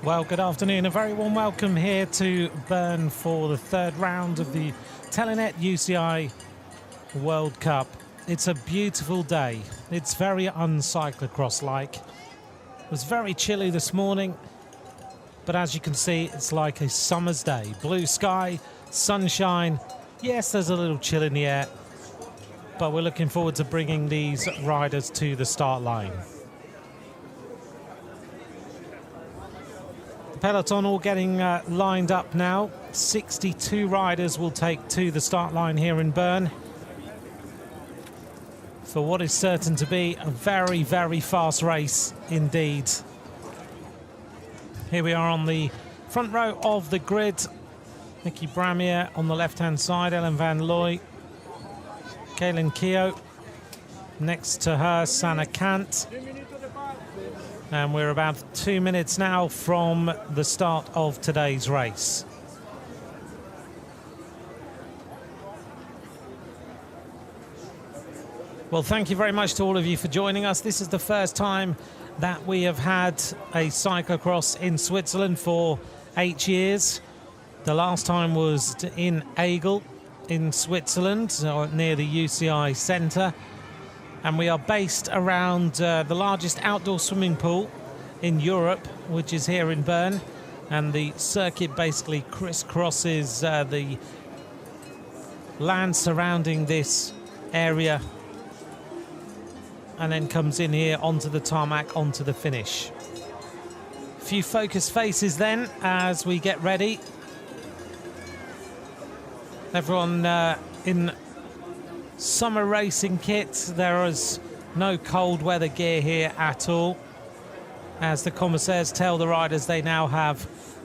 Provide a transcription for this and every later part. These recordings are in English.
Well, good afternoon. A very warm welcome here to Bern for the third round of the Telenet UCI World Cup. It's a beautiful day. It's very un-cyclocross-like. It was very chilly this morning, but as you can see, it's like a summer's day. Blue sky, sunshine. Yes, there's a little chill in the air, but we're looking forward to bringing these riders to the start line. Peloton all getting lined up now. 62 riders will take to the start line here in Bern for what is certain to be a very, very fast race indeed. Here we are on the front row of the grid. Nicky Bramier on the left-hand side, Ellen van Looy, Kaylin Keogh. Next to her, Sanne Cant. And we're about 2 minutes now from the start of today's race. Well, thank you very much to all of you for joining us. This is the first time that we have had a cyclocross in Switzerland for 8 years. The last time was in Aigle in Switzerland, near the UCI Centre. And we are based around the largest outdoor swimming pool in Europe, which is here in Bern. And the circuit basically crisscrosses the land surrounding this area and then comes in here onto the tarmac, onto the finish. A few focus faces then as we get ready. Everyone in summer racing kit. There is no cold weather gear here at all. As the commissaires tell the riders, they now have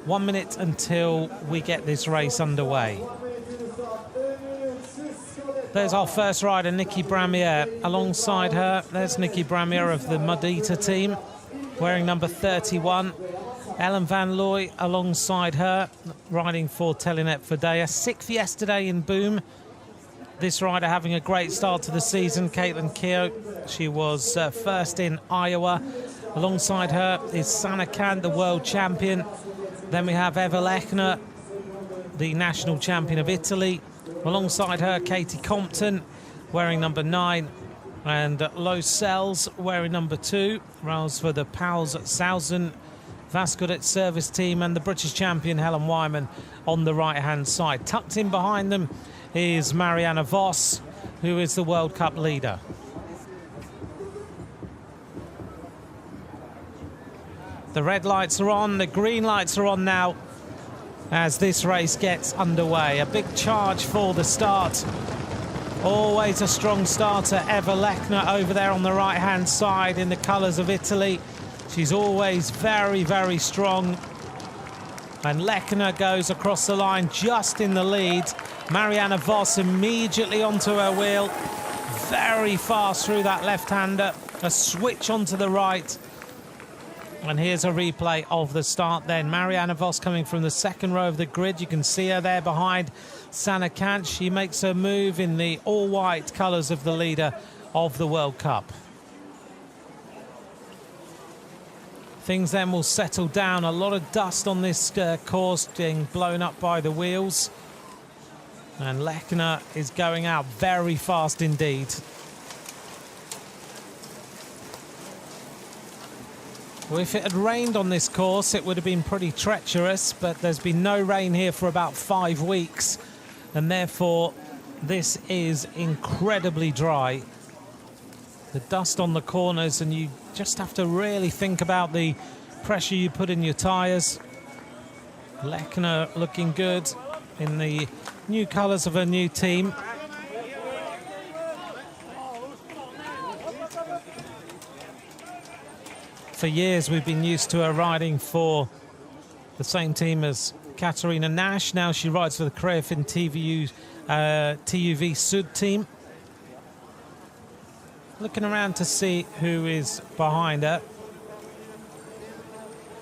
1 minute until we get this race underway. There's our first rider, Nicky Bramier. Alongside her, there's Nicky Bramier of the Mud Eater team, wearing number 31. Ellen van Looy alongside her, riding for Telenet for Daya. 6th yesterday in Boom. This rider having a great start to the season, Kaylin Keogh. She was first in Iowa. Alongside her is Sanne Cant, the world champion. Then we have Eva Lechner, the national champion of Italy. Alongside her, Katie Compton, wearing number 9. And Lo Sells, wearing number 2. Rows for the Pals Sausen Vascudet service team. And the British champion, Helen Wyman, on the right-hand side. Tucked in behind them is Marianne Vos, who is the World Cup leader. The red lights are on, the green lights are on now as this race gets underway. A big charge for the start. Always a strong starter, Eva Lechner over there on the right-hand side in the colours of Italy. She's always very, very strong. And Lechner goes across the line just in the lead. Marianne Vos immediately onto her wheel. Very fast through that left-hander. A switch onto the right. And here's a replay of the start then. Marianne Vos coming from the second row of the grid. You can see her there behind Sanne Cant. She makes her move in the all-white colours of the leader of the World Cup. Things then will settle down. A lot of dust on this course being blown up by the wheels. And Lechner is going out very fast indeed. Well, if it had rained on this course, it would have been pretty treacherous, but there's been no rain here for about 5 weeks, and therefore this is incredibly dry. The dust on the corners, and you just have to really think about the pressure you put in your tyres. Lechner looking good in the new colours of her new team. For years we've been used to her riding for the same team as Katarina Nash. Now she rides for the Crefin TUV Sud team. Looking around to see who is behind her.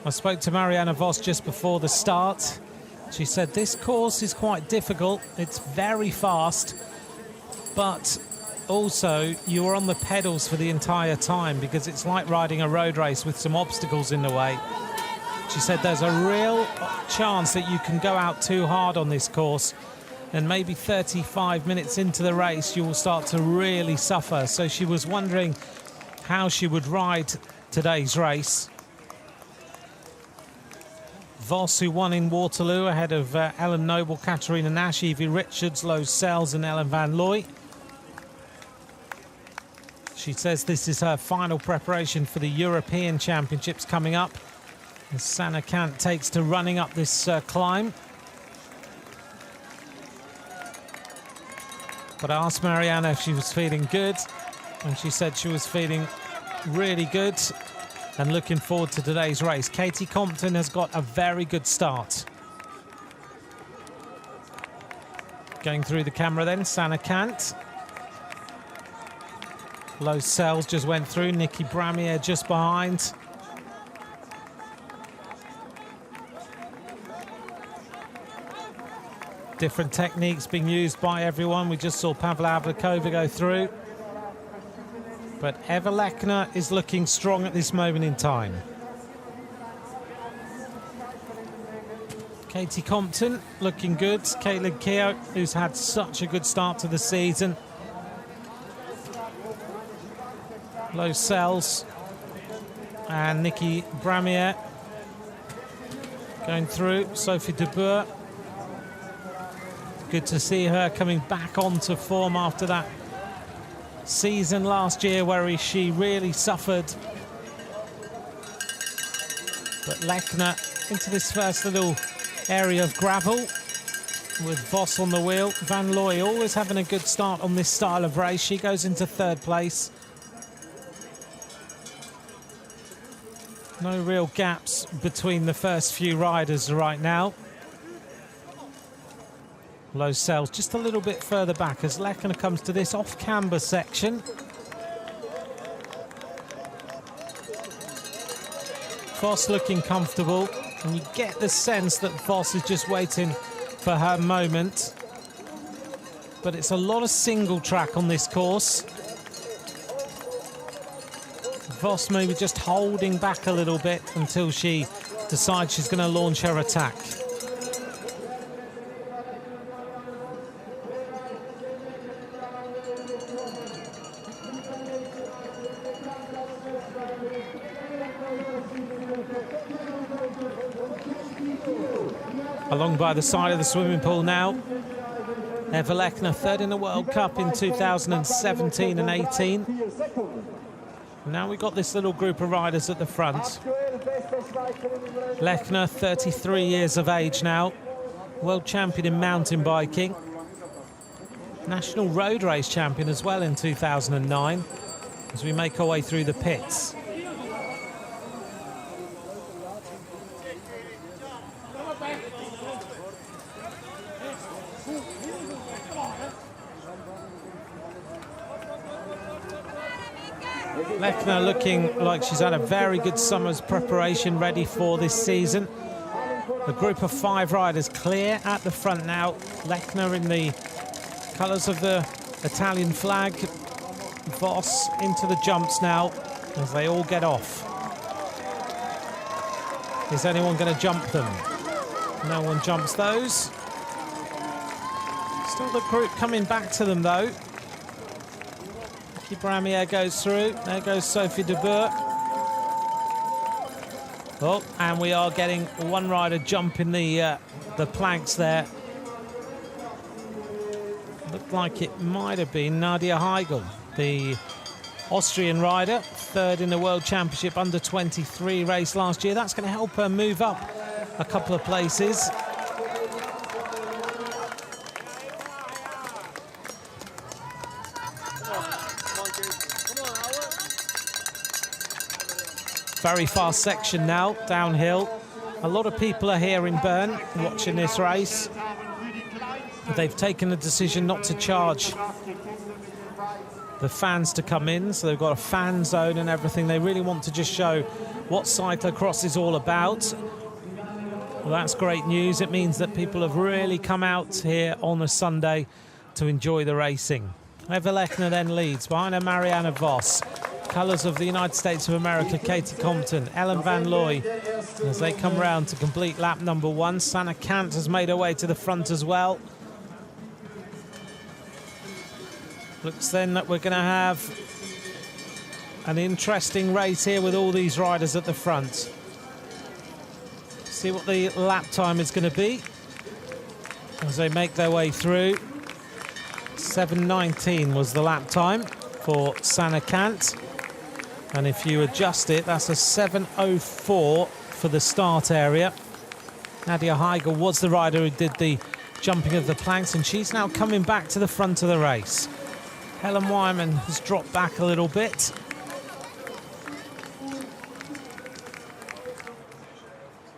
I spoke to Marianne Vos just before the start. She said this course is quite difficult. It's very fast, but also you are on the pedals for the entire time because it's like riding a road race with some obstacles in the way. She said there's a real chance that you can go out too hard on this course, and maybe 35 minutes into the race you will start to really suffer. So she was wondering how she would ride today's race. Vos, who won in Waterloo ahead of Ellen Noble, Katarina Nash, Evie Richards, Loes Sells and Ellen Van Looy. She says this is her final preparation for the European Championships coming up, as Sanne Cant takes to running up this climb. But I asked Marianne if she was feeling good, and she said she was feeling really good and looking forward to today's race. Katie Compton has got a very good start. Going through the camera then, Sanne Cant. Loes Sells just went through, Nikki Bramier just behind. Different techniques being used by everyone. We just saw Pavla Avlikova go through. But Eva Lechner is looking strong at this moment in time. Katie Compton looking good. Caitlin Keogh, who's had such a good start to the season. Loes Sells and Nikki Bramier going through. Sophie de Boer. Good to see her coming back onto form after that season last year where she really suffered. But Lechner into this first little area of gravel with Vos on the wheel. Van Looy always having a good start on this style of race. She goes into third place. No real gaps between the first few riders right now. Loes Sells just a little bit further back as Lechner comes to this off-camber section. Vos looking comfortable, and you get the sense that Vos is just waiting for her moment. But it's a lot of single track on this course. Vos maybe just holding back a little bit until she decides she's going to launch her attack. Along by the side of the swimming pool now, Eva Lechner, third in the World Cup in 2017 and 18. Now we've got this little group of riders at the front. Lechner, 33 years of age now, world champion in mountain biking, national road race champion as well in 2009, as we make our way through the pits. Lechner looking like she's had a very good summer's preparation ready for this season. A group of 5 riders clear at the front now. Lechner in the colours of the Italian flag. Vos into the jumps now as they all get off. Is anyone going to jump them? No one jumps those. Still the group coming back to them though. Nikki Bramier goes through. There goes Sophie de Boer. Oh, and we are getting one rider jumping the planks there. Looked like it might have been Nadia Heigl, the Austrian rider, third in the World Championship under-23 race last year. That's going to help her move up a couple of places. Very fast section now, downhill. A lot of people are here in Bern watching this race. They've taken the decision not to charge the fans to come in, so they've got a fan zone and everything. They really want to just show what cyclocross is all about. Well, that's great news. It means that people have really come out here on a Sunday to enjoy the racing. Eva Lechner then leads behind her Marianne Vos. Colours of the United States of America, Katie Compton, Ellen Van Looy, as they come round to complete lap number 1. Sanne Cant has made her way to the front as well. Looks then that we're going to have an interesting race here with all these riders at the front. See what the lap time is going to be as they make their way through. 7:19 was the lap time for Sanne Cant. And if you adjust it, that's a 7:04 for the start area. Nadia Heigl was the rider who did the jumping of the planks, and she's now coming back to the front of the race. Helen Wyman has dropped back a little bit.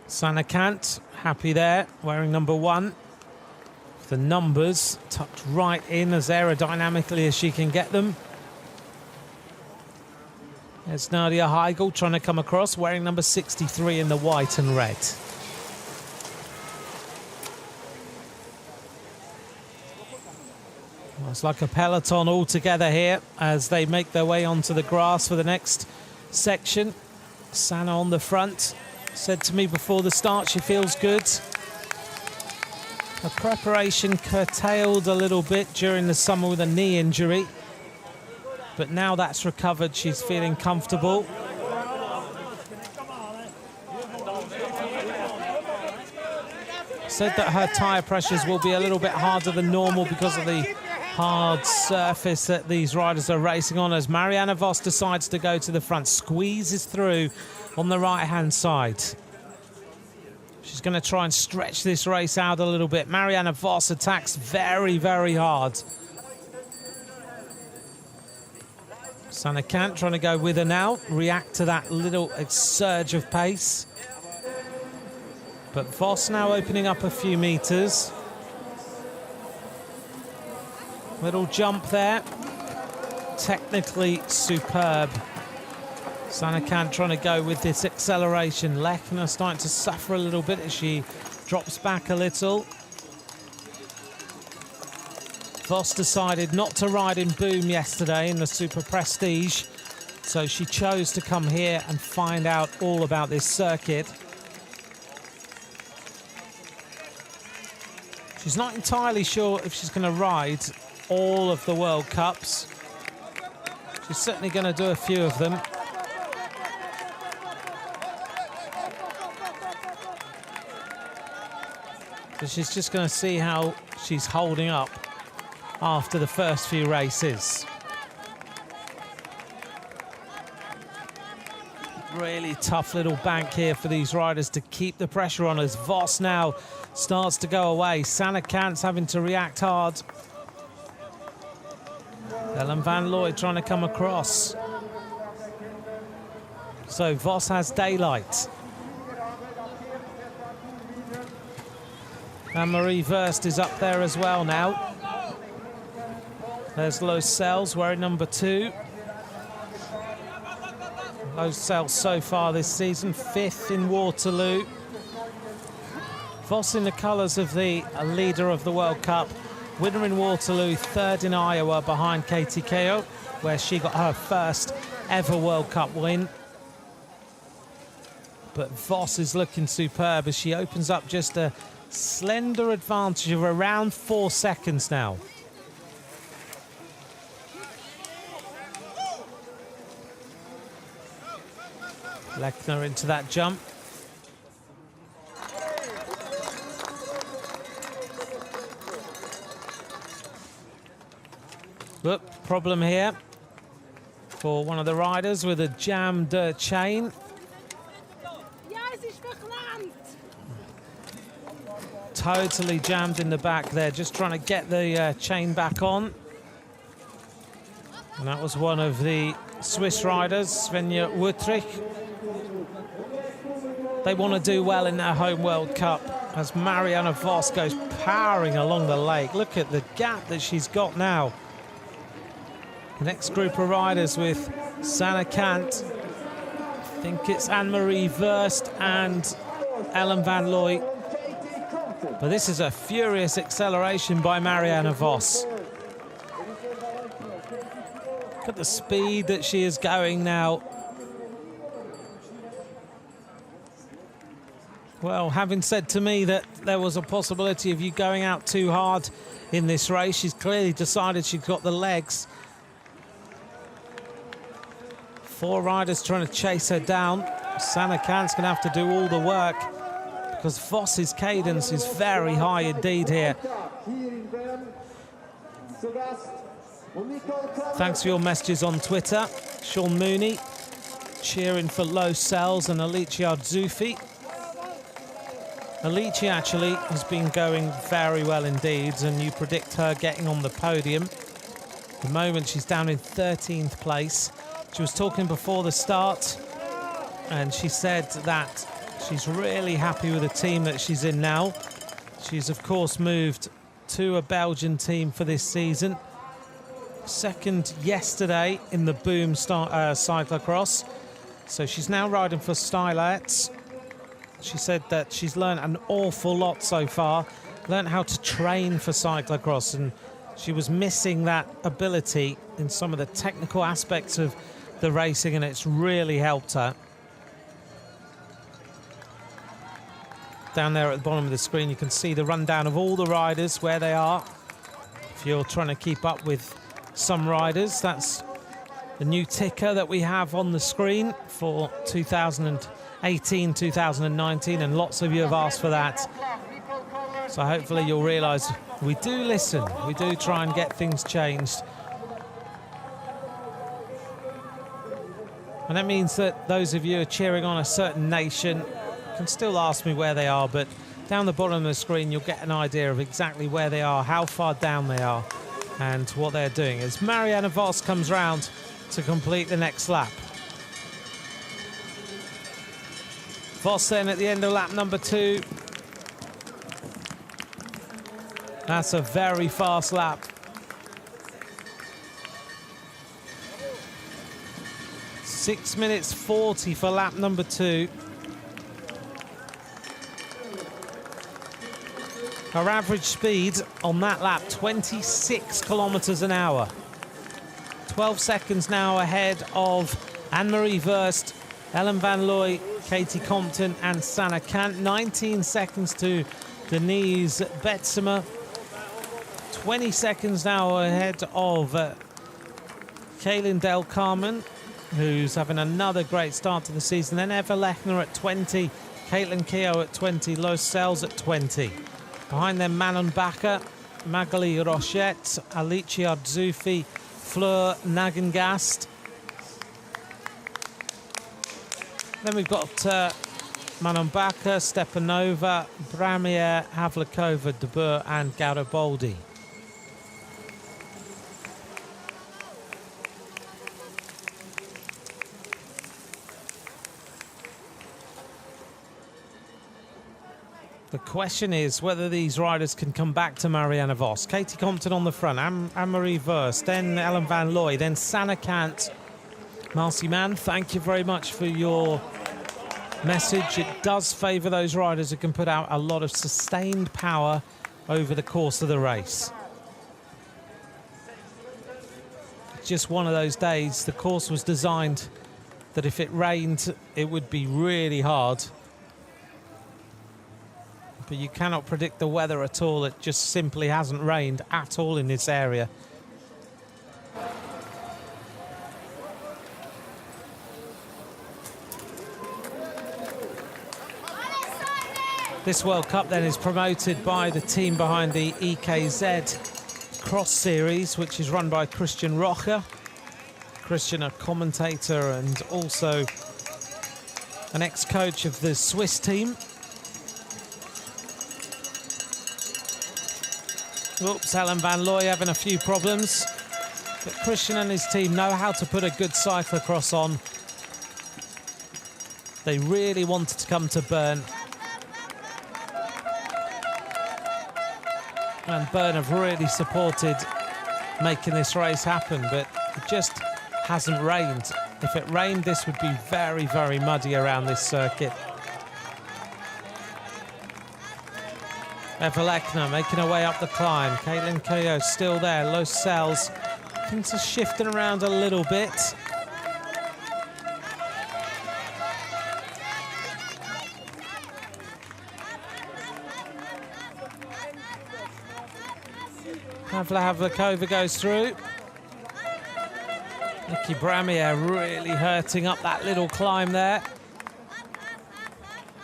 Sanne Cant, happy there, wearing number 1. The numbers tucked right in as aerodynamically as she can get them. There's Nadia Heigl trying to come across, wearing number 63 in the white and red. Well, it's like a peloton all together here as they make their way onto the grass for the next section. Sanne on the front. Said to me before the start she feels good. Her preparation curtailed a little bit during the summer with a knee injury. But now that's recovered, she's feeling comfortable. Said that her tyre pressures will be a little bit harder than normal because of the hard surface that these riders are racing on, as Marianne Vos decides to go to the front, squeezes through on the right-hand side. She's going to try and stretch this race out a little bit. Marianne Vos attacks very, very hard. Sanne Cant trying to go with her now, react to that little surge of pace. But Vos now opening up a few metres. Little jump there. Technically superb. Sanne Cant trying to go with this acceleration. Lechner starting to suffer a little bit as she drops back a little. Vos decided not to ride in Boom yesterday in the Super Prestige, so she chose to come here and find out all about this circuit. She's not entirely sure if she's going to ride all of the World Cups. She's certainly going to do a few of them. So she's just going to see how she's holding up after the first few races. Really tough little bank here for these riders to keep the pressure on as Vos now starts to go away. Sanne Cant's having to react hard. Ellen Van Looy trying to come across. So Vos has daylight. Anne-Marie Verst is up there as well now. There's Losels wearing number 2. Losels so far this season, 5th in Waterloo. Vos in the colours of the leader of the World Cup. Winner in Waterloo, 3rd in Iowa behind Katie Keogh, where she got her first ever World Cup win. But Vos is looking superb as she opens up just a slender advantage of around 4 seconds now. Lechner into that jump. Look, problem here for one of the riders with a jammed chain. Totally jammed in the back there, just trying to get the chain back on. And that was one of the Swiss riders, Svenja Wuttrich. They want to do well in their home World Cup as Marianne Vos goes powering along the lake. Look at the gap that she's got now. The next group of riders with Sanne Cant. I think it's Anne-Marie Verst and Ellen Van Looy. But this is a furious acceleration by Marianne Vos. at the speed that she is going now. Well, having said to me that there was a possibility of you going out too hard in this race, she's clearly decided she's got the legs. 4 riders trying to chase her down. Sanne Cant's going to have to do all the work because Voss's cadence is very high indeed here. Thanks for your messages on Twitter. Sean Mooney cheering for Los Cells and Alicia Zufi. Alicia actually has been going very well indeed, and you predict her getting on the podium. At the moment she's down in 13th place. She was talking before the start and she said that she's really happy with the team that she's in now. She's of course moved to a Belgian team for this season. Second yesterday in the Boom Cyclocross. So she's now riding for Stylettes. She said that she's learned an awful lot so far, learned how to train for cyclocross, and she was missing that ability in some of the technical aspects of the racing, and it's really helped her. Down there at the bottom of the screen, you can see the rundown of all the riders, where they are. If you're trying to keep up with some riders, that's the new ticker that we have on the screen for 2018, 2019, and lots of you have asked for that. So hopefully you'll realise we do listen, we do try and get things changed. And that means that those of you who are cheering on a certain nation can still ask me where they are, but down the bottom of the screen you'll get an idea of exactly where they are, how far down they are, and what they're doing. As Marianne Vos comes round to complete the next lap. Vos then at the end of lap number 2. That's a very fast lap. 6 minutes 40 for lap number 2. Her average speed on that lap, 26 kilometers an hour. 12 seconds now ahead of Anne-Marie Verst, Ellen Van Looy, Katie Compton and Sanne Cant. 19 seconds to Denise Betsemer. 20 seconds now ahead of Kaylin Del Carmen, who's having another great start to the season. Then Eva Lechner at 20, Caitlin Keogh at 20, Los Cells at 20. Behind them, Manon Bakker, Magali Rochette, Alicia Zufi, Fleur Nagengast. Then we've got Manon Bakker, Stepanova, Bramier, Havlikova, De Boer and Garibaldi. The question is whether these riders can come back to Marianne Vos. Katie Compton on the front, Anne-Marie Verst, then Ellen Van Looy, then Sanne Cant. Marcy Mann, thank you very much for your message. It does favour those riders who can put out a lot of sustained power over the course of the race. Just one of those days. The course was designed that if it rained, it would be really hard. But you cannot predict the weather at all. It just simply hasn't rained at all in this area. This World Cup then is promoted by the team behind the EKZ Cross Series, which is run by Christian Rocha. Christian, a commentator and also an ex-coach of the Swiss team. Oops, Ellen Van Looy having a few problems. But Christian and his team know how to put a good cyclocross on. They really wanted to come to Bern. And Bern have really supported making this race happen, but it just hasn't rained. If it rained, this would be very, very muddy around this circuit. Eva Lechner making her way up the climb. Caitlin Keogh still there. Los Cells open to shifting around a little bit. Pavla Havlikova goes through. Nikki Bramier really hurting up that little climb there.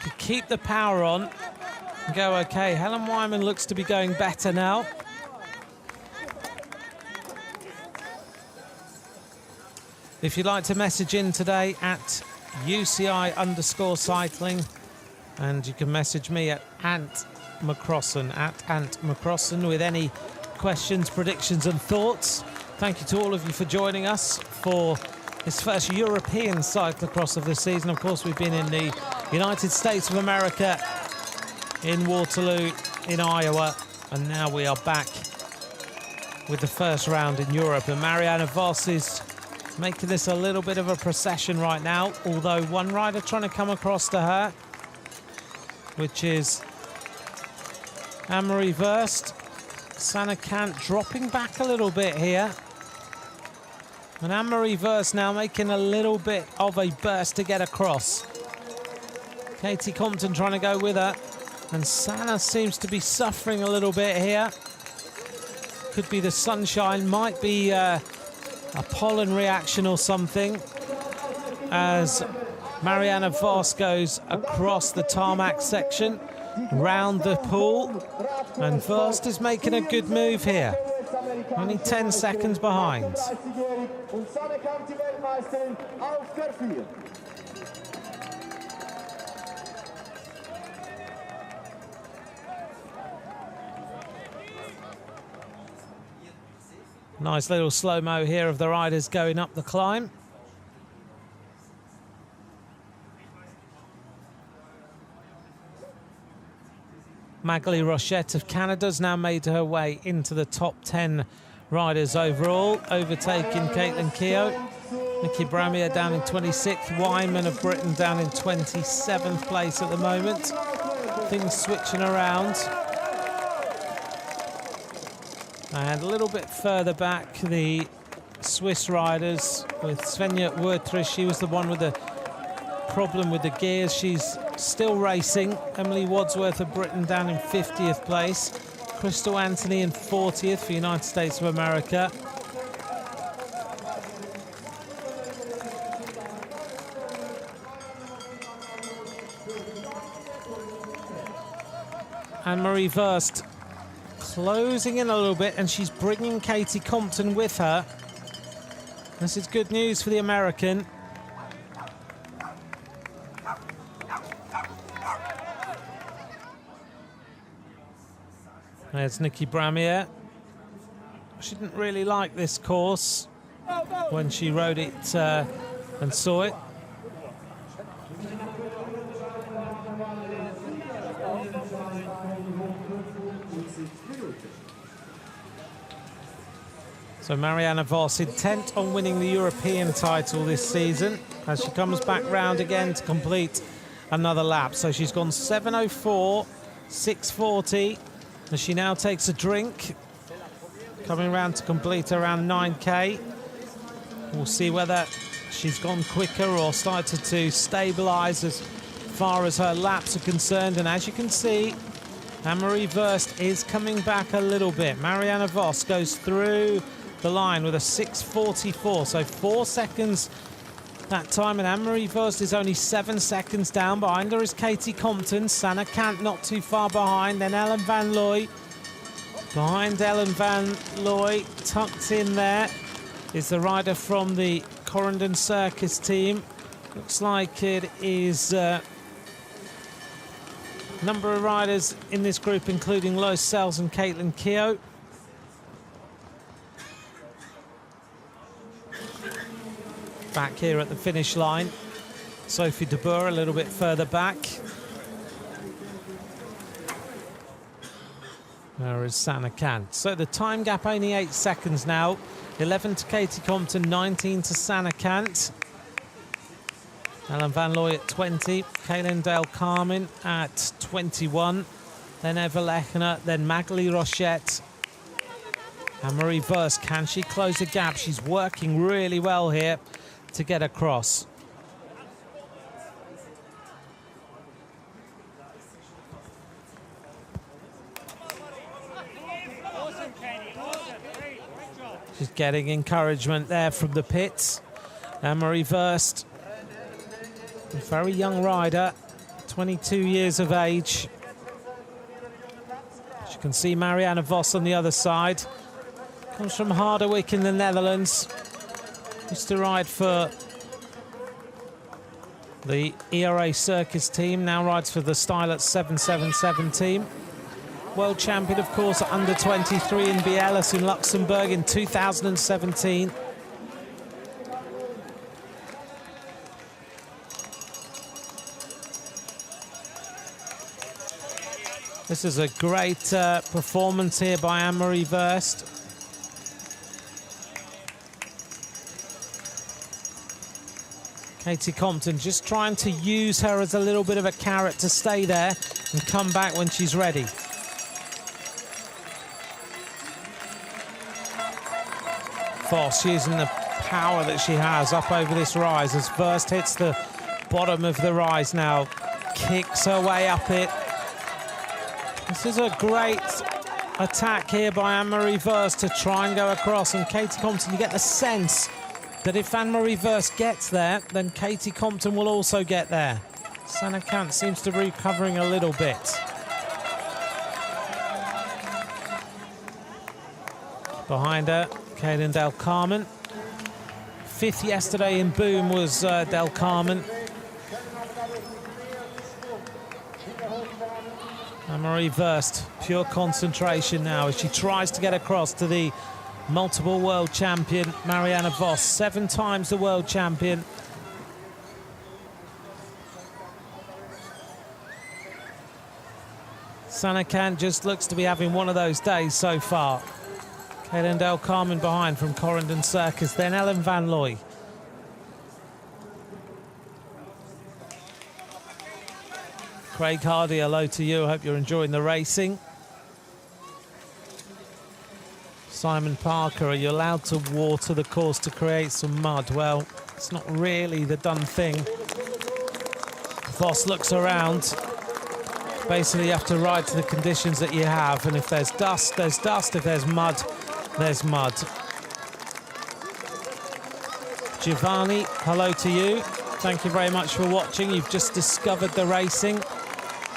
To keep the power on and go okay. Helen Wyman looks to be going better now. If you'd like to message in today at UCI_cycling, and you can message me at Ant McCrossan with any questions, predictions and thoughts. Thank you to all of you for joining us for this first European cyclocross of the season. Of course, we've been in the United States of America, in Waterloo, in Iowa, and now we are back with the first round in Europe. And Marianne Vos is making this a little bit of a procession right now, although one rider trying to come across to her, which is Anne-Marie Verst. Sanne Cant dropping back a little bit here. And Anne-Marie Verst now making a little bit of a burst to get across. Katie Compton trying to go with her. And Sanne seems to be suffering a little bit here. Could be the sunshine, might be a pollen reaction or something. As Marianne Vos goes across the tarmac section, round the pool, and Verst is making a good move here. Only 10 seconds behind. Nice little slow-mo here of the riders going up the climb. Magali Rochette of Canada's now made her way into the top 10 riders overall, overtaking Caitlin Keogh. Nikki Bramier down in 26th. Wyman of Britain down in 27th place at the moment. Things switching around. And a little bit further back, the Swiss riders with Svenja Wurtrich. She was the one with the problem with the gears. She's still racing. Emily Wadsworth of Britain down in 50th place. Crystal Anthony in 40th for United States of America. Anne-Marie Verst closing in a little bit, and she's bringing Katie Compton with her. This is good news for the American. There's Nikki Bramier. She didn't really like this course when she rode it and saw it. So Marianne Vos intent on winning the European title this season as she comes back round again to complete another lap. So she's gone 7:04, 6:40. As she now takes a drink, coming around to complete around 9K. We'll see whether she's gone quicker or started to stabilise as far as her laps are concerned. And as you can see, Anne-Marie Verst is coming back a little bit. Marianne Vos goes through the line with a 6:44, so 4 seconds that time, and Anne-Marie Verst is only 7 seconds down. Behind her is Katie Compton. Sanne Cant not too far behind. Then Ellen Van Looy. Behind Ellen Van Looy, tucked in there, is the rider from the Corendon Circus team. Looks like it is a number of riders in this group, including Lois Sells and Caitlin Keogh. Back here at the finish line, Sophie de Boer a little bit further back. There is Sanne Cant. So the time gap only 8 seconds now. 11 to Katie Compton, 19 to Sanne Cant. Ellen Van Looy at 20, Kaylin Dale Carmen at 21, then Eva Lechner, then Magali Rochette, Anne-Marie Verst, can she close the gap? She's working really well here to get across. She's getting encouragement there from the pits. Anne-Marie Verst, a very young rider, 22 years of age. As you can see Marianne Vos on the other side. Comes from Harderwijk in the Netherlands. Used to ride for the ERA Circus team, now rides for the Stylet 777 team. World champion, of course, at under 23 in Bielis in Luxembourg in 2017. This is a great performance here by Anne-Marie Verst. Katie Compton just trying to use her as a little bit of a carrot to stay there and come back when she's ready. Vos using the power that she has up over this rise as Verst hits the bottom of the rise now, kicks her way up it. This is a great attack here by Anne-Marie Verst to try and go across, and Katie Compton, you get the sense that if Anne-Marie Verst gets there, then Katie Compton will also get there. Sanne Cant seems to be recovering a little bit. Behind her, Kaylin Del Carmen. Fifth yesterday in Boom was Del Carmen. Anne-Marie Verst, pure concentration now as she tries to get across to the multiple world champion, Marianne Vos, 7 times the world champion. Sanne Cant just looks to be having one of those days so far. Kaylin Del Carmen behind from Corendon Circus, then Ellen Van Looy. Craig Hardy, hello to you. I hope you're enjoying the racing. Simon Parker, are you allowed to water the course to create some mud? Well, it's not really the done thing. Vos looks around. Basically, you have to ride to the conditions that you have, and if there's dust, there's dust. If there's mud, there's mud. Giovanni, hello to you. Thank you very much for watching. You've just discovered the racing.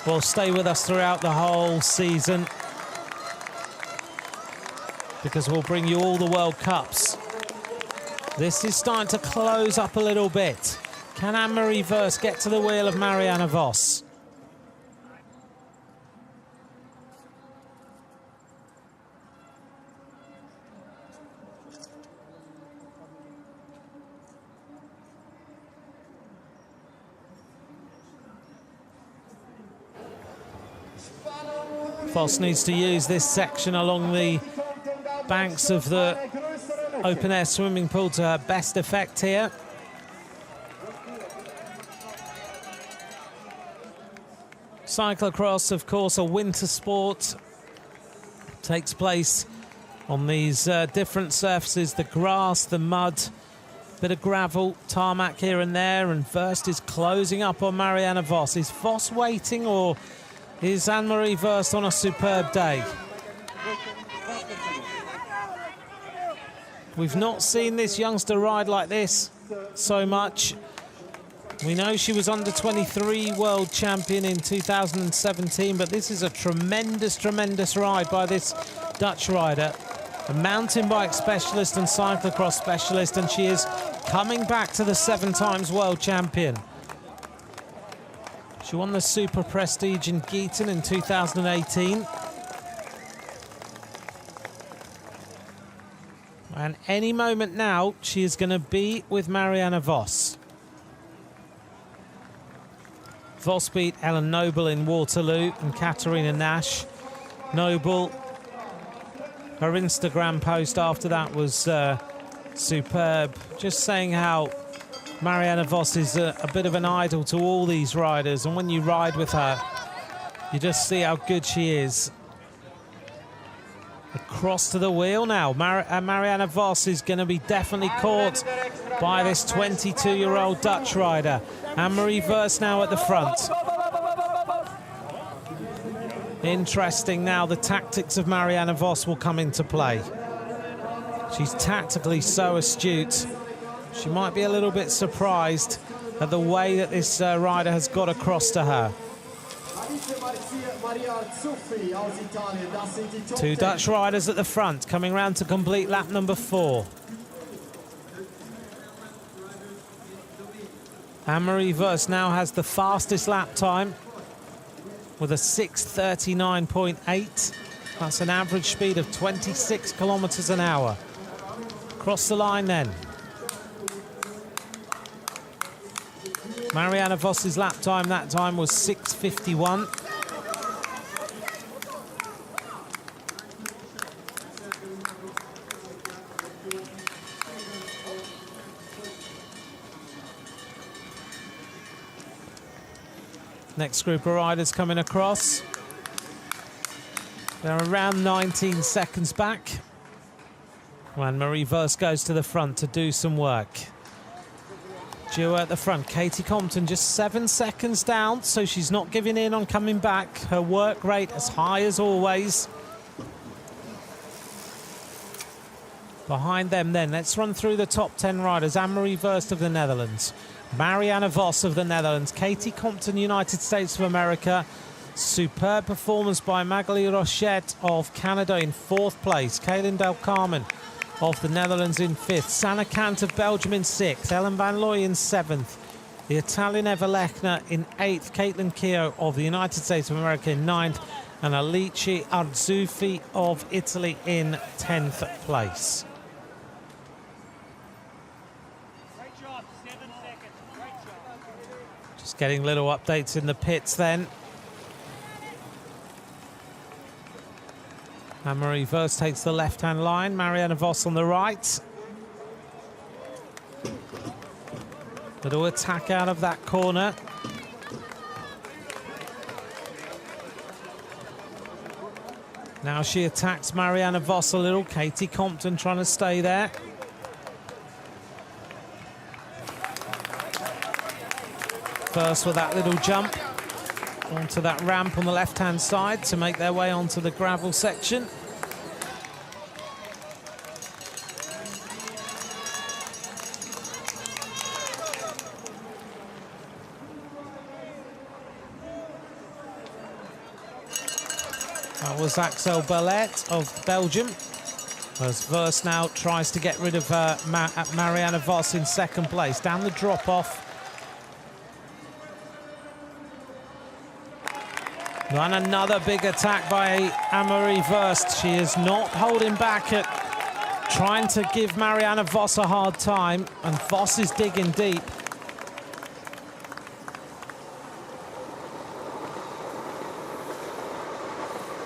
Well, stay with us throughout the whole season, because we'll bring you all the World Cups. This is starting to close up a little bit. Can Anne-Marie Verst get to the wheel of Marianne Vos? Vos needs to use this section along the banks of the open-air swimming pool to her best effect here. Cyclocross, of course, a winter sport. Takes place on these different surfaces, the grass, the mud, bit of gravel, tarmac here and there, and Verst is closing up on Marianne Vos. Is Vos waiting, or is Anne-Marie Verst on a superb day? We've not seen this youngster ride like this so much. We know she was under 23 world champion in 2017, but this is a tremendous, tremendous ride by this Dutch rider. A mountain bike specialist and cyclocross specialist, and she is coming back to the 7 times world champion. She won the Super Prestige in Geeten in 2018. And any moment now, she is going to be with Marianne Vos. Vos beat Ellen Noble in Waterloo and Katarina Nash. Noble, her Instagram post after that was superb. Just saying how Marianne Vos is a bit of an idol to all these riders, and when you ride with her, you just see how good she is. Across to the wheel now. Marianne Vos is going to be definitely caught by this 22-year-old Dutch rider. Anne-Marie Verst now at the front. Interesting now, the tactics of Marianne Vos will come into play. She's tactically so astute. She might be a little bit surprised at the way that this rider has got across to her. Two Dutch riders at the front, coming round to complete lap number 4. Anne-Marie Verst now has the fastest lap time with a 6:39.8. That's an average speed of 26 kilometers an hour. Across the line then. Marianne Vos's lap time that time was 6:51. Next group of riders coming across. They're around 19 seconds back when Marie Verst goes to the front to do some work. Duo at the front. Katie Compton just 7 seconds down, so she's not giving in on coming back. Her work rate as high as always. Behind them then, let's run through the top 10 riders. Anne-Marie Verst of the Netherlands. Marianne Vos of the Netherlands. Katie Compton, United States of America. Superb performance by Magali Rochette of Canada in 4th place. Kaylin Del Carmen of the Netherlands in 5th. Sanne Kant of Belgium in 6th. Ellen van Looy in 7th. The Italian Eva Lechner in 8th. Caitlin Keogh of the United States of America in 9th. And Alice Arzuffi of Italy in 10th place. Just getting little updates in the pits then. Anne-Marie Verst takes the left-hand line. Marianne Vos on the right. Little attack out of that corner. Now she attacks Marianne Vos a little. Katie Compton trying to stay there. First with that little jump onto that ramp on the left-hand side to make their way onto the gravel section. That was Axel Bellet of Belgium, as Verst now tries to get rid of Marianne Vos in 2nd place. Down the drop-off. And another big attack by Anne-Marie Verst. She is not holding back at trying to give Marianne Vos a hard time, and Vos is digging deep.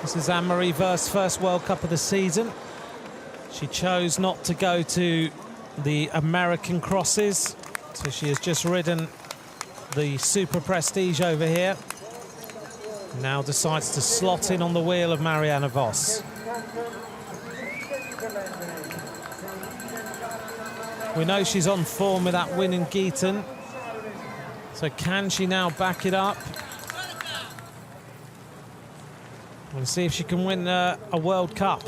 This is Anne-Marie Verst's first World Cup of the season. She chose not to go to the American crosses, so she has just ridden the Super Prestige over here. Now decides to slot in on the wheel of Marianne Vos. We know she's on form with that win in Geeten. So can she now back it up? And see if she can win a World Cup.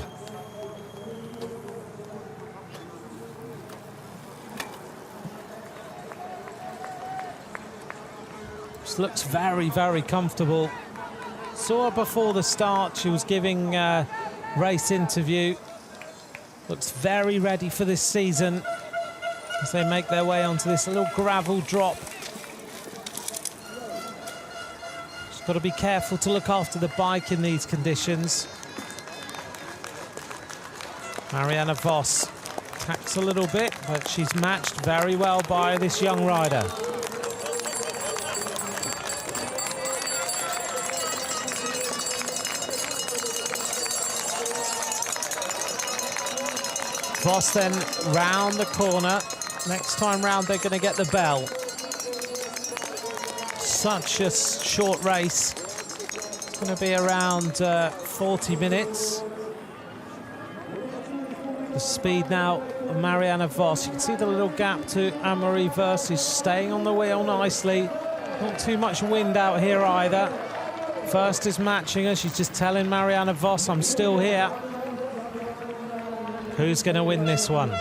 This looks very, very comfortable. Saw her before the start. She was giving a race interview. Looks very ready for this season as they make their way onto this little gravel drop. Got to be careful to look after the bike in these conditions. Marianne Vos attacks a little bit, but she's matched very well by this young rider. Vos then round the corner. Next time round, they're going to get the bell. Such a short race. It's going to be around 40 minutes. The speed now of Marianne Vos. You can see the little gap to Anne-Marie Verst, who's staying on the wheel nicely. Not too much wind out here either. Verst is matching her. She's just telling Marianne Vos, I'm still here. Who's going to win this one?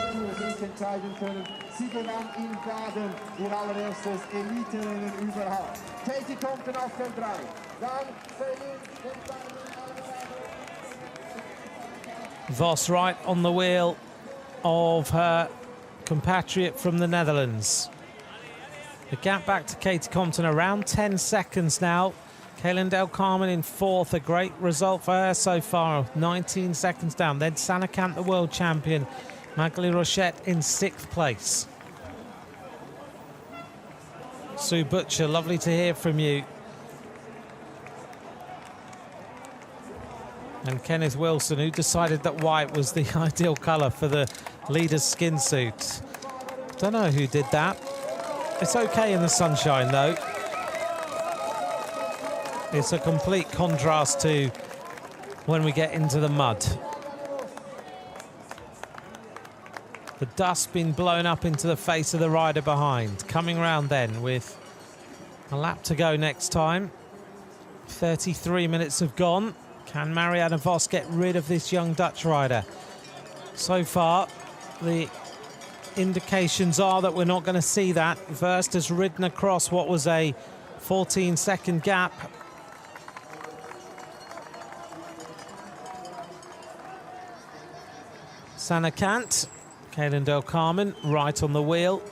Vos right on the wheel of her compatriot from the Netherlands. The gap back to Katie Compton around 10 seconds now. Kaylin Del Carmen in fourth, a great result for her so far, 19 seconds down. Then Sanne Cant, the world champion, Magali Rochette in sixth place. Sue Butcher, lovely to hear from you. And Kenneth Wilson, who decided that white was the ideal colour for the leader's skin suit. Don't know who did that. It's okay in the sunshine, though. It's a complete contrast to when we get into the mud. The dust being blown up into the face of the rider behind. Coming round then with a lap to go next time. 33 minutes have gone. Can Marianne Vos get rid of this young Dutch rider? So far, the indications are that we're not going to see that. Verst has ridden across what was a 14-second gap. Sanne Cant, Kaylin Del Carmen, right on the wheel.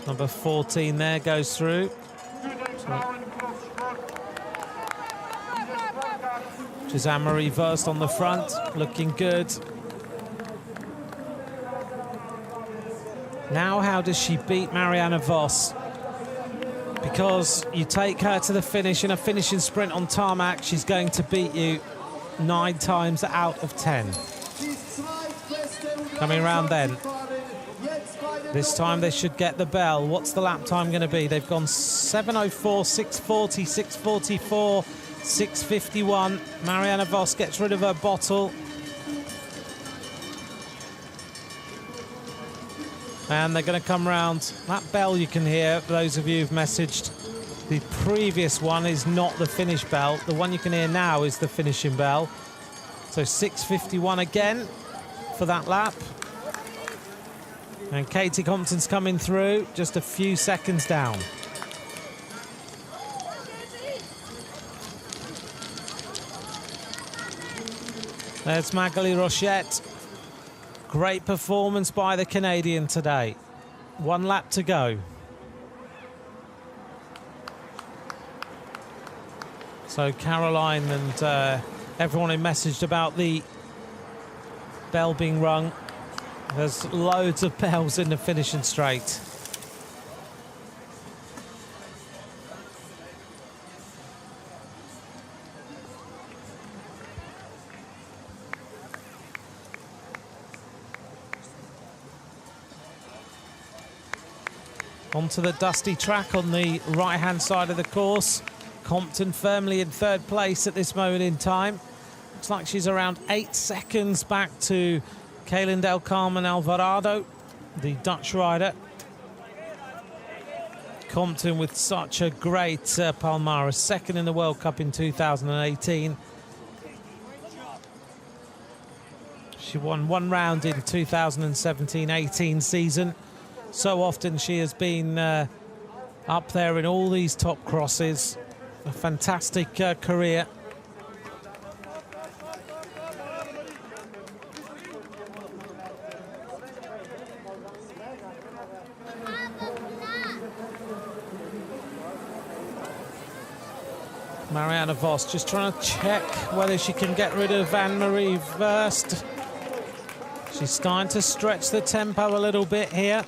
Number 14 there goes through. Which is Anne-Marie Verst on the front, looking good. Now, how does she beat Marianne Vos? Because you take her to the finish in a finishing sprint on tarmac, she's going to beat you 9 times out of 10. Coming around then. This time they should get the bell. What's the lap time going to be? They've gone 7:04, 6:40, 6:44, 6:51. Marianne Vos gets rid of her bottle. And they're going to come round. That bell you can hear, for those of you who've messaged, the previous one is not the finish bell. The one you can hear now is the finishing bell. So 6:51 again for that lap. And Katie Compton's coming through, just a few seconds down. There's Magali Rochette. Great performance by the Canadian today. 1 lap to go. So Caroline and everyone who messaged about the bell being rung. There's loads of bells in the finishing straight. Onto the dusty track on the right-hand side of the course. Compton firmly in third place at this moment in time. Looks like she's around 8 seconds back to Kaylin Del Carmen Alvarado, the Dutch rider. Compton with such a great palmarès, second in the World Cup in 2018. She won 1 round in 2017-18 season. So often she has been up there in all these top crosses. A fantastic career. Marianne Vos just trying to check whether she can get rid of Anne-Marie Verst. She's starting to stretch the tempo a little bit here.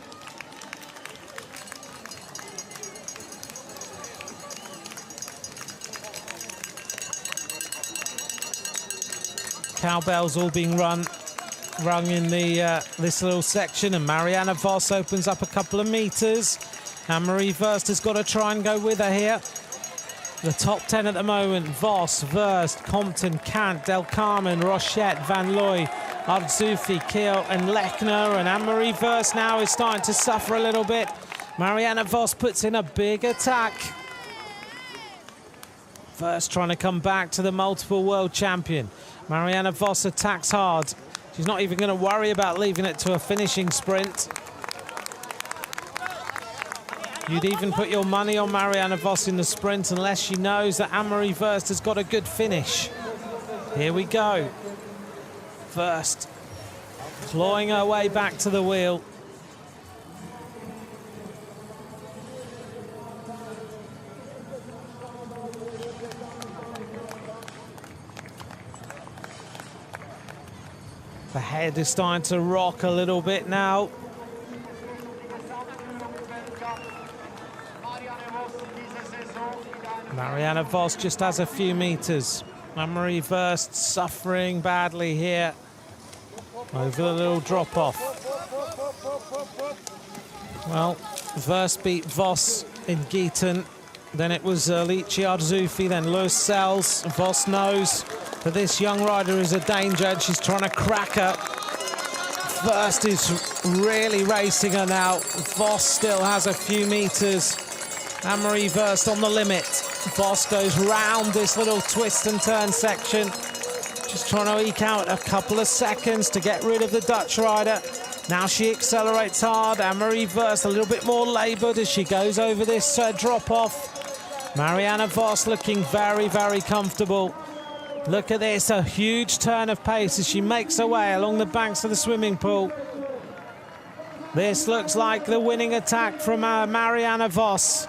Cowbells all being rung in the this little section, and Marianne Vos opens up a couple of meters. Anne-Marie Verst has got to try and go with her here. The top 10 at the moment: Vos, Verst, Compton, Kant, Del Carmen, Rochette, Van Looy, Arzufi, Kiel and Lechner. And Anne-Marie Verst now is starting to suffer a little bit. Marianne Vos puts in a big attack. Verst trying to come back to the multiple world champion. Marianne Vos attacks hard. She's not even going to worry about leaving it to a finishing sprint. You'd even put your money on Marianne Vos in the sprint unless she knows that Anne-Marie Verst has got a good finish. Here we go. Verst clawing her way back to the wheel. The head is starting to rock a little bit now. Marianne Vos just has a few meters. Anne-Marie Verst suffering badly here over the little drop-off. Well, Verst beat Vos in Gieten. Then it was Lici Arzufi, then Lewis Sells. Vos knows that this young rider is a danger and she's trying to crack her. Verst is really racing her now. Vos still has a few meters. Anne-Marie Verst on the limit. Vos goes round this little twist and turn section. Just trying to eke out a couple of seconds to get rid of the Dutch rider. Now she accelerates hard. Anne-Marie Verst a little bit more laboured as she goes over this drop-off. Marianne Vos looking very, very comfortable. Look at this, a huge turn of pace as she makes her way along the banks of the swimming pool. This looks like the winning attack from Marianne Vos.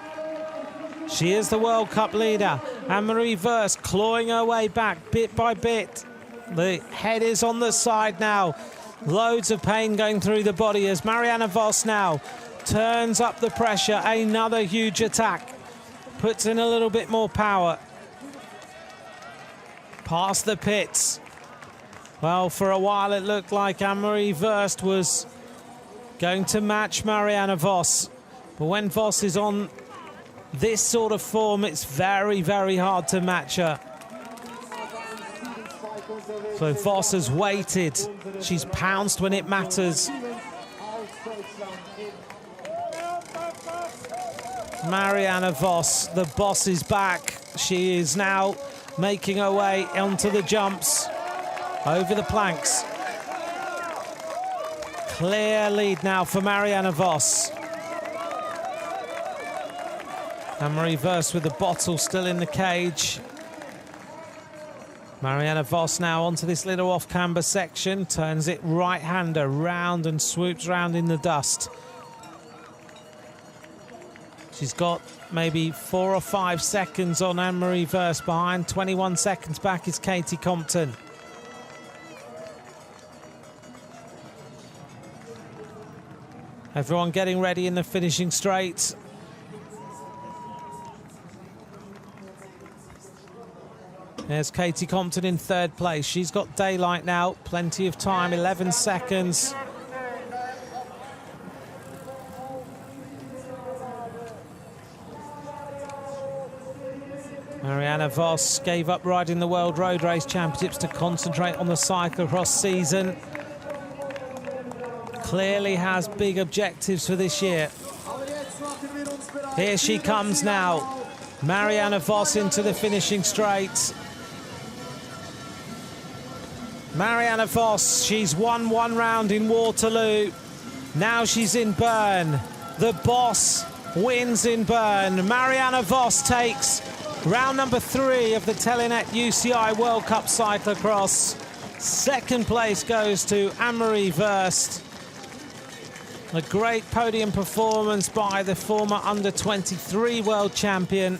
She is the World Cup leader. Anne-Marie Verst clawing her way back bit by bit. The head is on the side now. Loads of pain going through the body as Marianne Vos now turns up the pressure. Another huge attack. Puts in a little bit more power. Past the pits. Well, for a while it looked like Anne-Marie Verst was going to match Marianne Vos. But when Vos is on this sort of form, it's very, very hard to match her. So Vos has waited. She's pounced when it matters. Marianne Vos, the boss, is back. She is now making her way onto the jumps, over the planks. Clear lead now for Marianne Vos. Anne-Marie Verst with the bottle still in the cage. Marianne Vos now onto this little off-camber section, turns it right-hander round and swoops round in the dust. She's got maybe 4 or 5 seconds on Anne-Marie Verst behind. 21 seconds back is Katie Compton. Everyone getting ready in the finishing straight. There's Katie Compton in 3rd place. She's got daylight now, plenty of time, 11 seconds. Marianne Vos gave up riding the World Road Race Championships to concentrate on the cyclocross season. Clearly has big objectives for this year. Here she comes now. Marianne Vos into the finishing straight. Marianne Vos, she's won 1 round in Waterloo. Now she's in Bern. The boss wins in Bern. Marianne Vos takes round number 3 of the Telenet UCI World Cup Cyclocross. 2nd place goes to Anne-Marie Verst. A great podium performance by the former under-23 world champion.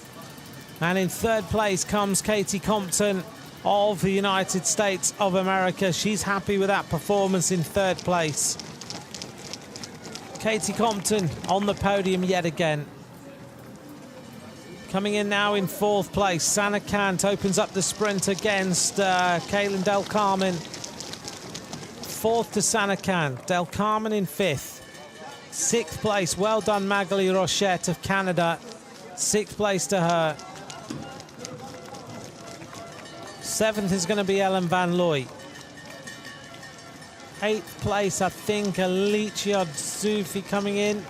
And in 3rd place comes Katie Compton of the United States of America. She's happy with that performance in 3rd place. Katie Compton on the podium yet again. Coming in now in 4th place, Sanna Kant opens up the sprint against Kaylin Del Carmen. 4th to Sanna Kant, Del Carmen in 5th. 6th place, well done Magali Rochette of Canada. 6th place to her. 7th is going to be Ellen van Looy. 8th place, I think, Alicia Zufi coming in.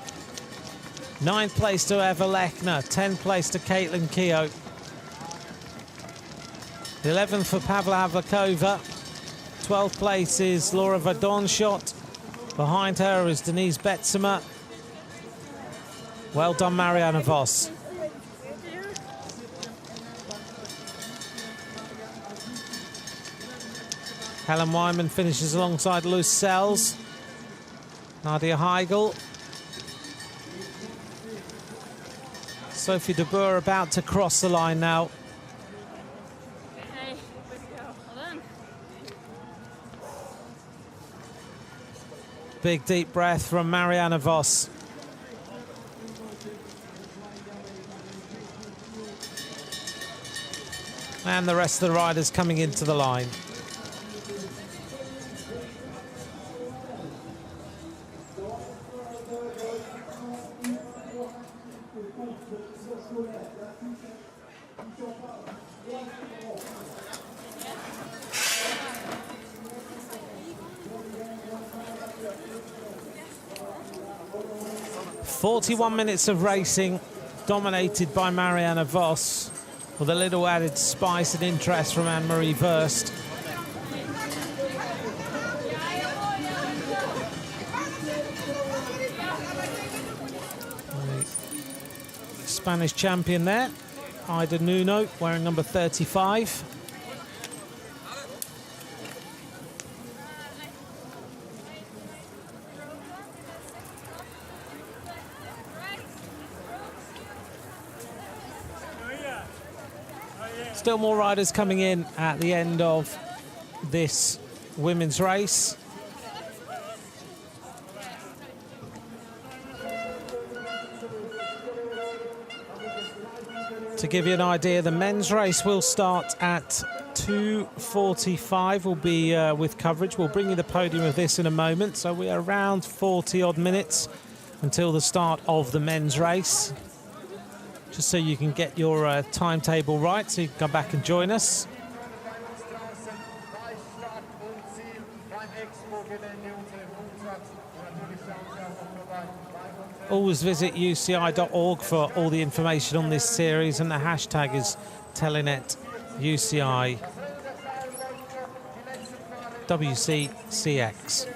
9th place to Eva Lechner. 10th place to Caitlin Keogh. 11th for Pavla Havlakova. 12th place is Laura Verdonschot. Behind her is Denise Betzemer. Well done, Marianne Vos. Helen Wyman finishes alongside Luce Sells. Nadia Heigl. Sophie de Boer about to cross the line now. Big deep breath from Marianne Vos. And the rest of the riders coming into the line. "41 minutes of racing, dominated by Marianne Vos, with a little added spice and interest from Anne-Marie Verst. The Spanish champion there, Ida Nuno, wearing number 35. Still more riders coming in at the end of this women's race. To give you an idea, the men's race will start at 2:45. We'll be with coverage. We'll bring you the podium of this in a moment. So we are around 40 odd minutes until the start of the men's race. Just so you can get your timetable right, so you can come back and join us. Always visit uci.org for all the information on this series, and the hashtag is Telenet UCI WCCX.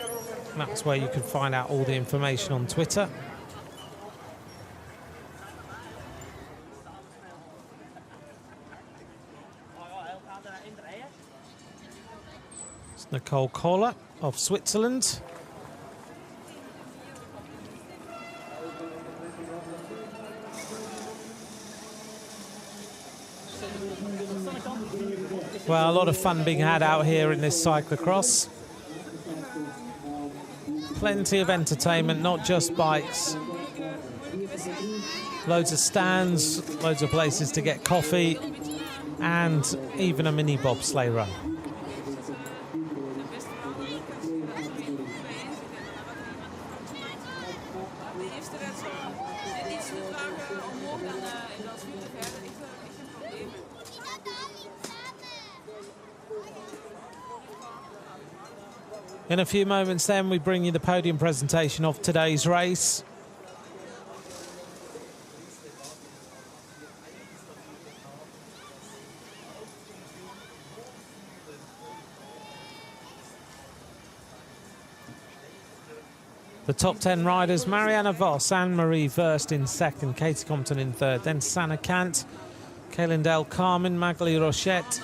That's where you can find out all the information on Twitter. Nicole Kohler of Switzerland. Well, a lot of fun being had out here in this cyclocross. Plenty of entertainment, not just bikes. Loads of stands, loads of places to get coffee, and even a mini bobsleigh run. In a few moments then, we bring you the podium presentation of today's race. The top 10 riders: Marianne Vos, Anne-Marie Verst in second, Katie Compton in third, then Sanne Cant, Kaylin Del Carmen, Magali Rochette,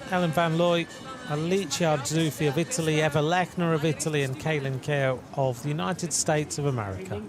Ellen van Looy, Alicia Zufi of Italy, Eva Lechner of Italy, and Caitlin Keogh of the United States of America.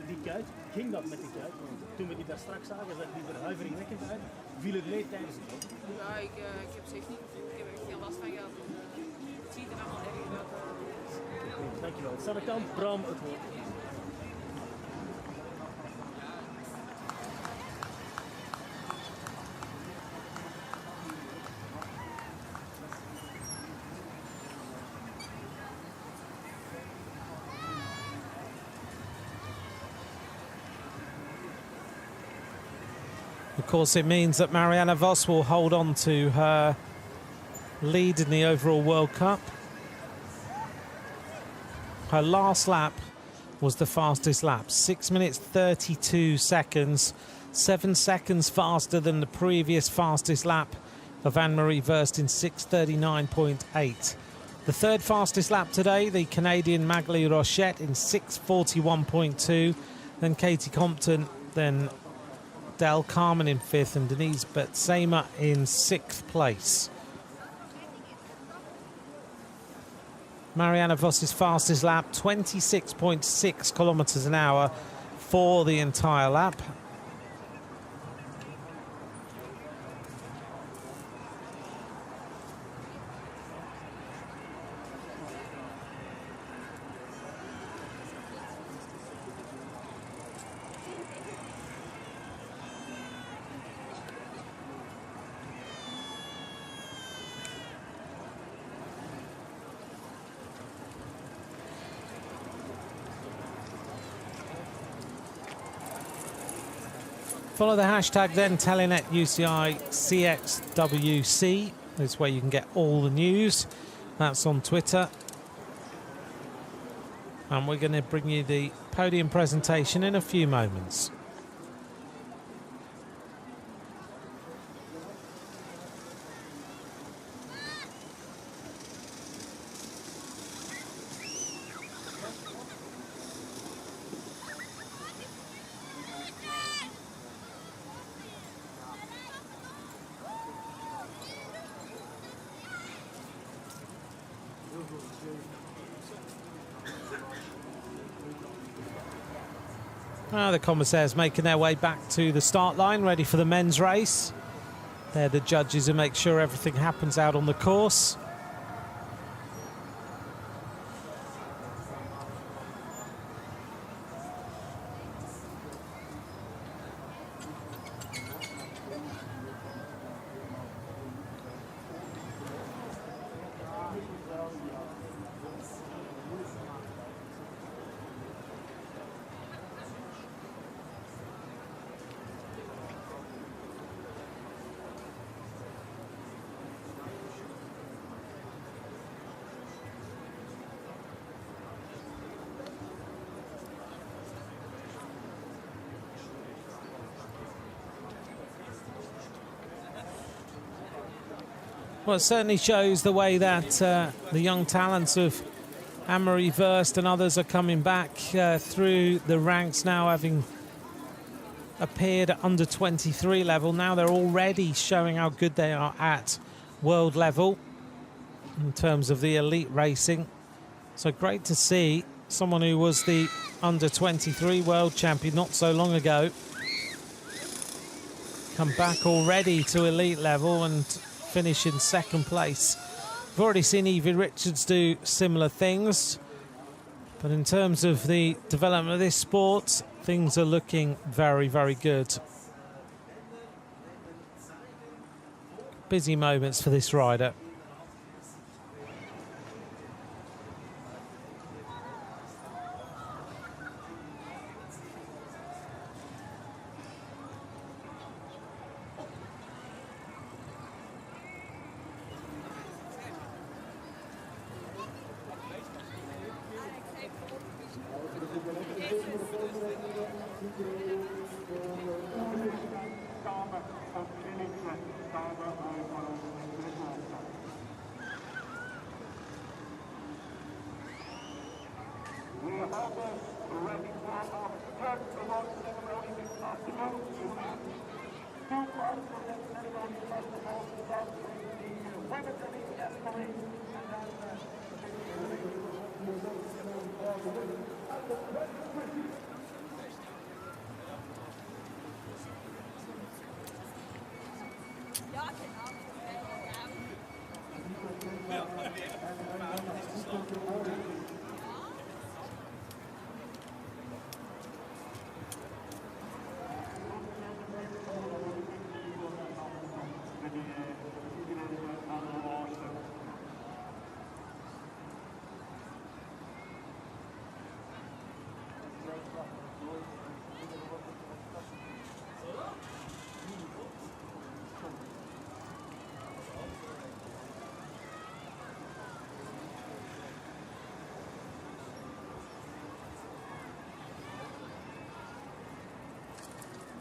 Of course, it means that Marianne Vos will hold on to her lead in the overall World Cup. Her last lap was the fastest lap, 6 minutes 32 seconds, 7 seconds faster than the previous fastest lap of Anne-Marie Verst in 6:39.8. The third fastest lap today, the Canadian Magali Rochette in 6:41.2, then Katie Compton, then Del Carmen in 5th, and Denise Betsema in 6th place. Marianne Voss's fastest lap, 26.6 kilometres an hour for the entire lap. Follow the hashtag then, Telenet UCI CXWC. That's where you can get all the news. That's on Twitter. And we're going to bring you the podium presentation in a few moments. The commissaires making their way back to the start line, ready for the men's race. They're the judges who make sure everything happens out on the course. Well, it certainly shows the way that the young talents of Anne-Marie Verst and others are coming back through the ranks now, having appeared at under 23 level. Now they're already showing how good they are at world level in terms of the elite racing. So great to see someone who was the under 23 world champion not so long ago come back already to elite level and finish in second place. We've already seen Evie Richards do similar things, but in terms of the development of this sport, things are looking very, very good. Busy moments for this rider.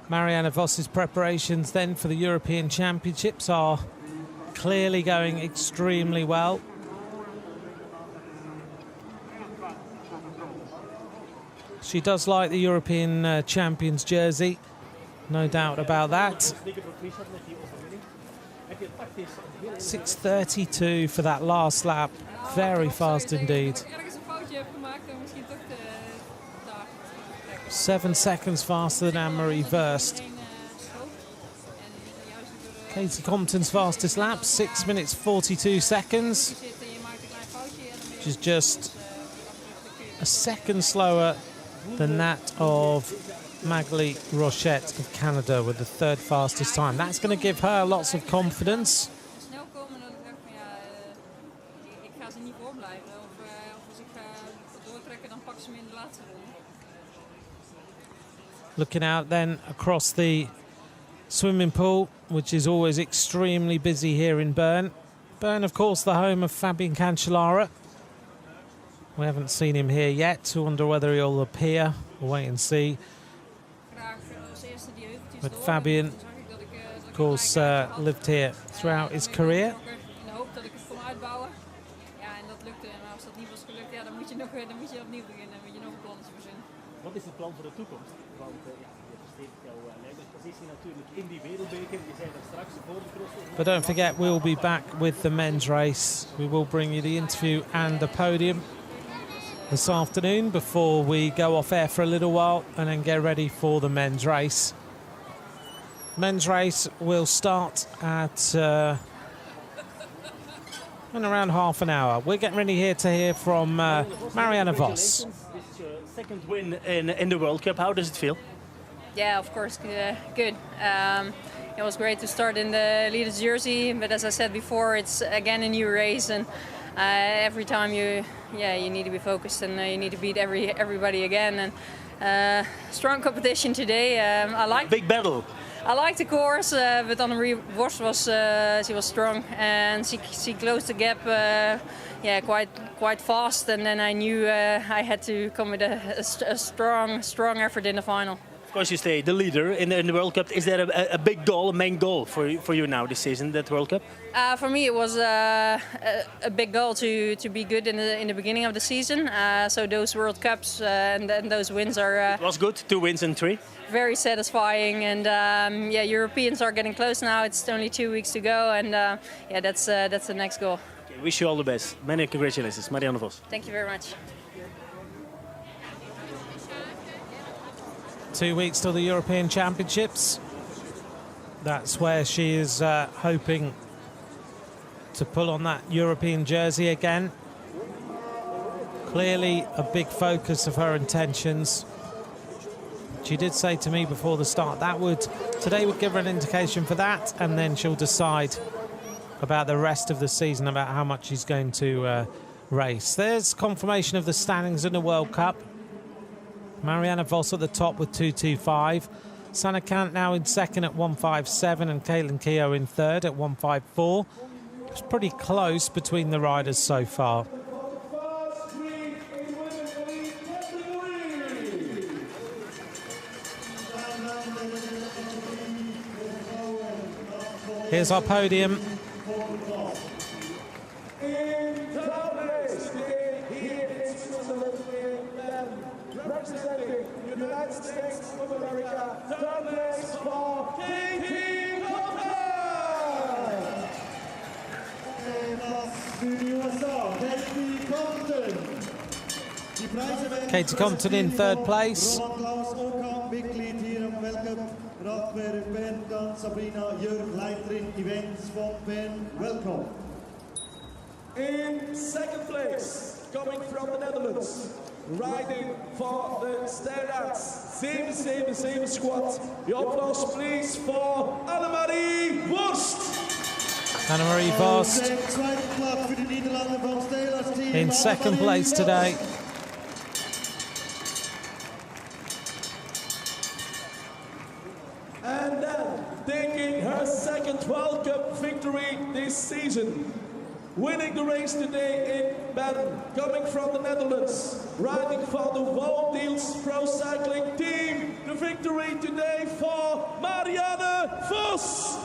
Marianne Vos's preparations then for the European Championships are clearly going extremely well. She does like the European Champions jersey, no doubt about that. 6:32 for that last lap, very fast indeed. 7 seconds faster than Anne-Marie Verst. Katie Compton's fastest lap, 6 minutes 42 seconds, which is just a second slower than that of Magali Rochette of Canada with the third fastest time. That's going to give her lots of confidence. Looking out then across the swimming pool, which is always extremely busy here in Bern. Bern, of course, the home of Fabian Cancellara. We haven't seen him here yet. I wonder whether he'll appear. We'll wait and see. But Fabian, of course, lived here throughout his career. Wat is het plan voor de toekomst? Want je versteekt jouw leiderspositie natuurlijk in die wereldbeker. Je zei daar straks voor de cross. But don't forget, we'll be back with the men's race. We will bring you the interview and the podium this afternoon before we go off air for a little while and then get ready for the men's race. Men's race will start at in around half an hour. We're getting ready here to hear from Marianne Vos. Second win in the World Cup. How does it feel? Yeah, of course, good. It was great to start in the leader's jersey, but as I said before, it's again a new race, and every time you need to be focused and you need to beat everybody again. And strong competition today. I like big battle. I liked the course, but Anne-Marie Vos she was strong and she closed the gap. Quite fast, and then I knew I had to come with a strong effort in the final. Of course, you stay the leader in the World Cup. Is there a big goal, a main goal for you now this season, that World Cup? For me, it was a big goal to be good in the beginning of the season. So those World Cups and those wins are. It was good, 2 wins and 3. Very satisfying, and Europeans are getting close now. It's only 2 weeks to go, and that's the next goal. Okay, wish you all the best. Many congratulations, Marianne Vos. Thank you very much. 2 weeks till the European Championships. That's where she is hoping to pull on that European jersey again. Clearly a big focus of her intentions. She did say to me before the start today would give her an indication for that, and then she'll decide about the rest of the season, about how much she's going to race. There's confirmation of the standings in the World Cup. Marianne Vos at the top with 2:25. Sanne Cant now in second at 1:57, and Caitlin Keogh in third at 1:54. It's pretty close between the riders so far. Here's our podium. Representing the United States of America, third place for Katie Compton! Katie Compton in third place. In second place, coming from the Netherlands, riding for the Sterrats, same squad. Your applause please for Anne-Marie Vos. Anne-Marie Vos in second place today. And then taking her second World Cup victory this season. Winning the race today in Bern, coming from the Netherlands, riding for the World Deals Pro Cycling Team. The victory today for Marianne Vos.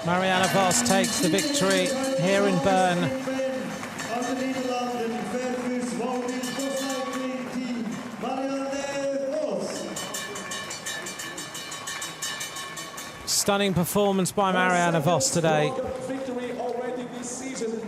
Marianne Vos takes the victory here in Bern. Stunning performance by Marianne Vos today. Victory already this season.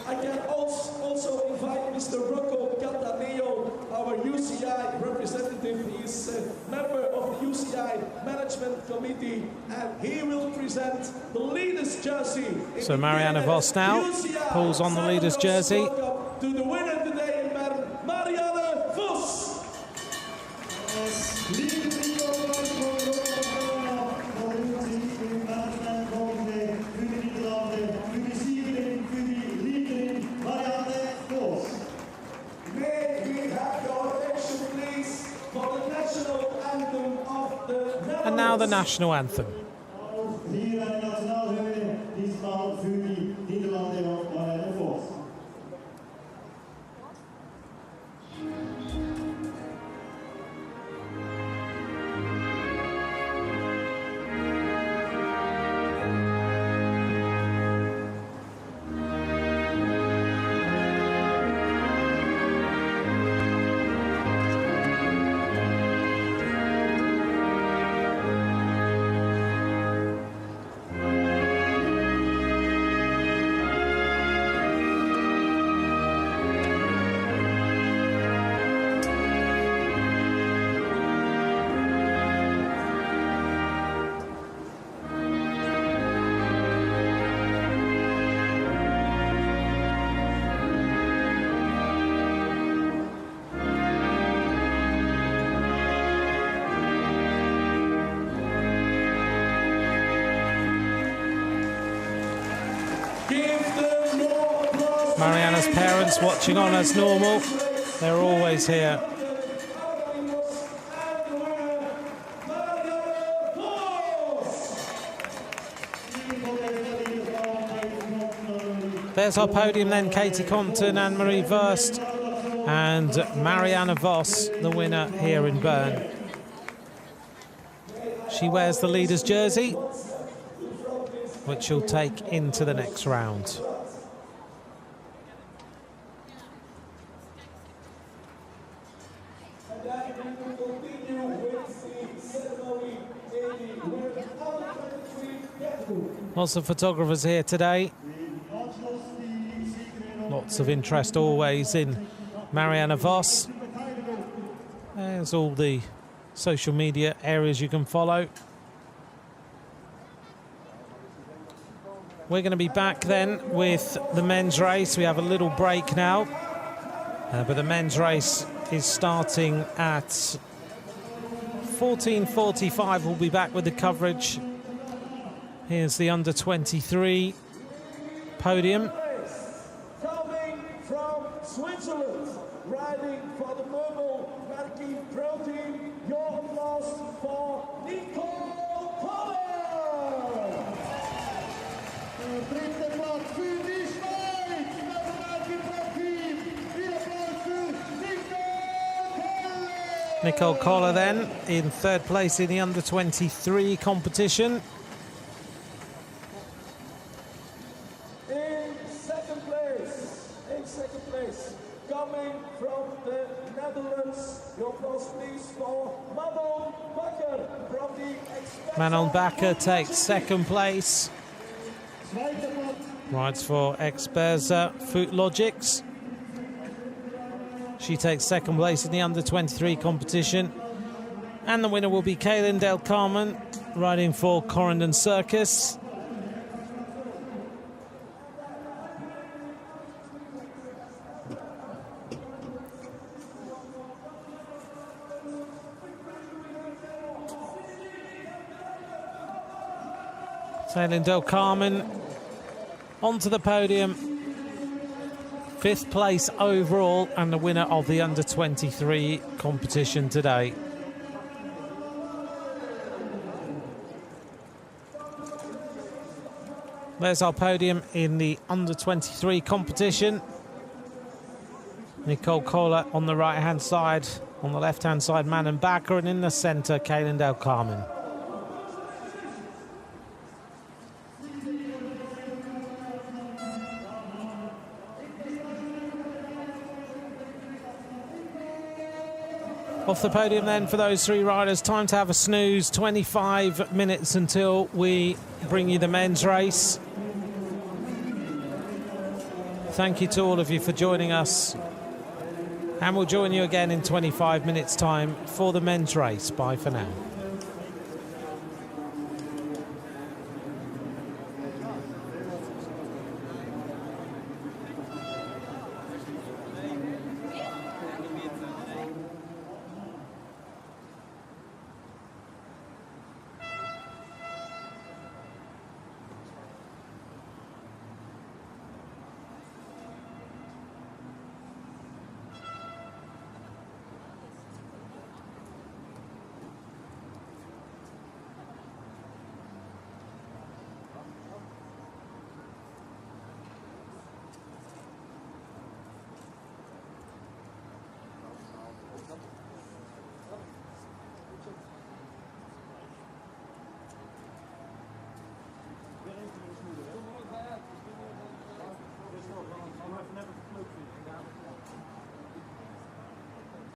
I can also invite Mr. Rocco Cataneo, our UCI representative. He is a member of the UCI Management Committee, and he will present the leaders' jersey. So Marianne Vos now pulls on the leaders' jersey. To the winner today in Bern, Marianne Vos. And now the national anthem. Marianne's parents watching on as normal. They're always here. There's our podium then, Katie Compton, Anne-Marie Verst and Marianne Vos, the winner here in Bern. She wears the leader's jersey, which she'll take into the next round. Lots of photographers here today. Lots of interest always in Marianne Vos. There's all the social media areas you can follow. We're going to be back then with the men's race. We have a little break now, but the men's race is starting at 14:45. We'll be back with the coverage. Here's the under-23 podium. Coming from Switzerland, riding for the Mobile Marquis Pro Team, your applause for Nicole Poller. Dritte Platz für die Schweiz, das Marquis Pro Team. Wir applaus für Nicole Poller then in third place in the under-23 competition. In second place, coming from the Netherlands, your applause please for Manon Bakker from the Manon Bakker takes second place. Rides for Experza Foot Logics. She takes second place in the under-23 competition. And the winner will be Kaylin Del Carmen, riding for Corendon Circus. Kaylin Del Carmen onto the podium. Fifth place overall and the winner of the under-23 competition today. There's our podium in the under-23 competition. Nicole Poller on the right-hand side, on the left-hand side, Manon Bakker, and in the centre, Kaylin Del Carmen. Off the podium then for those 3 riders. Time to have a snooze. 25 minutes until we bring you the men's race. Thank you to all of you for joining us. And we'll join you again in 25 minutes' time for the men's race. Bye for now.